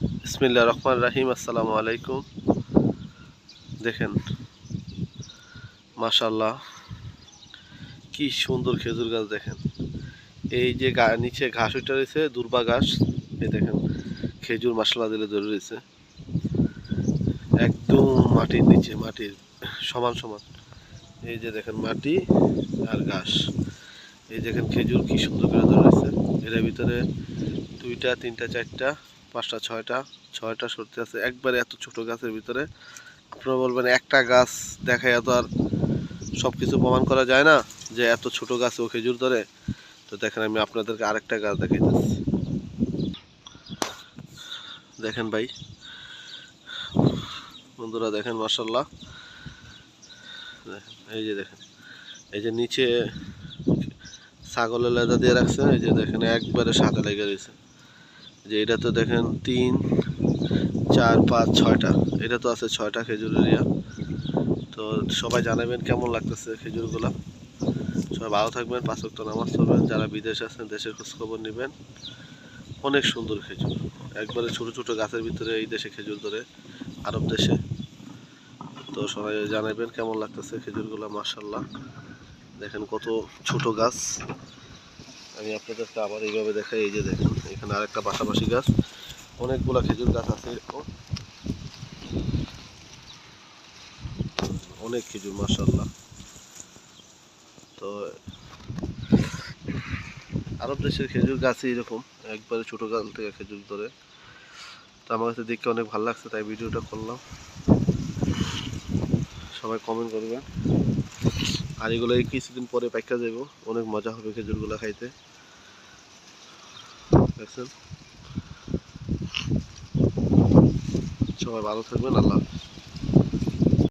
বিসমিল্লাহির রহমানির রহিম। আসসালামু আলাইকুম। দেখেন মাশাআল্লাহ কি সুন্দর খেজুর গাছ। দেখেন এই যে নিচে ঘাস উঠে রয়েছে, দুর্বা ঘাস। এই দেখেন খেজুর মাশাআল্লাহ দিলে ধরে রয়েছে একদম মাটির নিচে, মাটির সমান সমান। এই যে দেখেন মাটি আর ঘাস। এই দেখেন খেজুর কি সুন্দর করে ধরে রয়েছে। এর ভিতরে দুইটা, তিনটা, চারটা, পাঁচটা, ছয়টা সরতে আছে একবারে। এত ছোট গাছের ভিতরে আপনারা বলবেন একটা গাছ দেখায় তো আর সব কিছু প্রমাণ করা যায় না যে এত ছোট গাছেও খেজুর ধরে। তো দেখেন আমি আপনাদেরকে আরেকটা গাছ দেখাইতেছি। দেখেন ভাই বন্ধুরা, দেখেন মাশাআল্লাহ। এই যে দেখেন, এই যে নিচে ছাগলের লেদা দিয়ে রাখছে। এই যে দেখেন একবারে সাদা লেগে রয়েছে। যে এটা তো দেখেন 3, 4, 5, 6টা, এটা তো আছে 6টা খেজুরের ইয়া। তো সবাই জানাবেন কেমন লাগতেছে খেজুরগুলা। সবাই ভালো থাকবেন, 5 ওয়াক্ত নামাজ পড়বেন। যারা বিদেশে আছেন দেশের খোঁজ খবর নেবেন। অনেক সুন্দর খেজুর, একবারে ছোট ছোট গাছের ভিতরে এই দেশে খেজুর ধরে, আরব দেশে। তো সবাই জানাবেন কেমন লাগতেছে খেজুরগুলা। মাশাআল্লাহ দেখেন কত ছোট গাছ। আমি আপনাদেরকে আবার এইভাবে দেখাই। এই যে দেখেন এখানে আরেকটা পাশাপাশি গাছ, অনেকগুলা খেজুর গাছ আছে এরকম, অনেক খেজুর মাশাআল্লাহ। তো আরব দেশের খেজুর গাছে এরকম একবারে ছোট গাছ থেকে খেজুর ধরে। তো আমার কাছে দেখতে অনেক ভালো লাগছে, তাই ভিডিওটা করলাম। সবাই কমেন্ট করবেন। আর এগুলো কিছুদিন পরে পাইকা যাব, অনেক মজা হবে খেজুরগুলো খাইতে। দেখছেন, সবাই ভালো থাকবেন। আল্লাহ হাফেজ।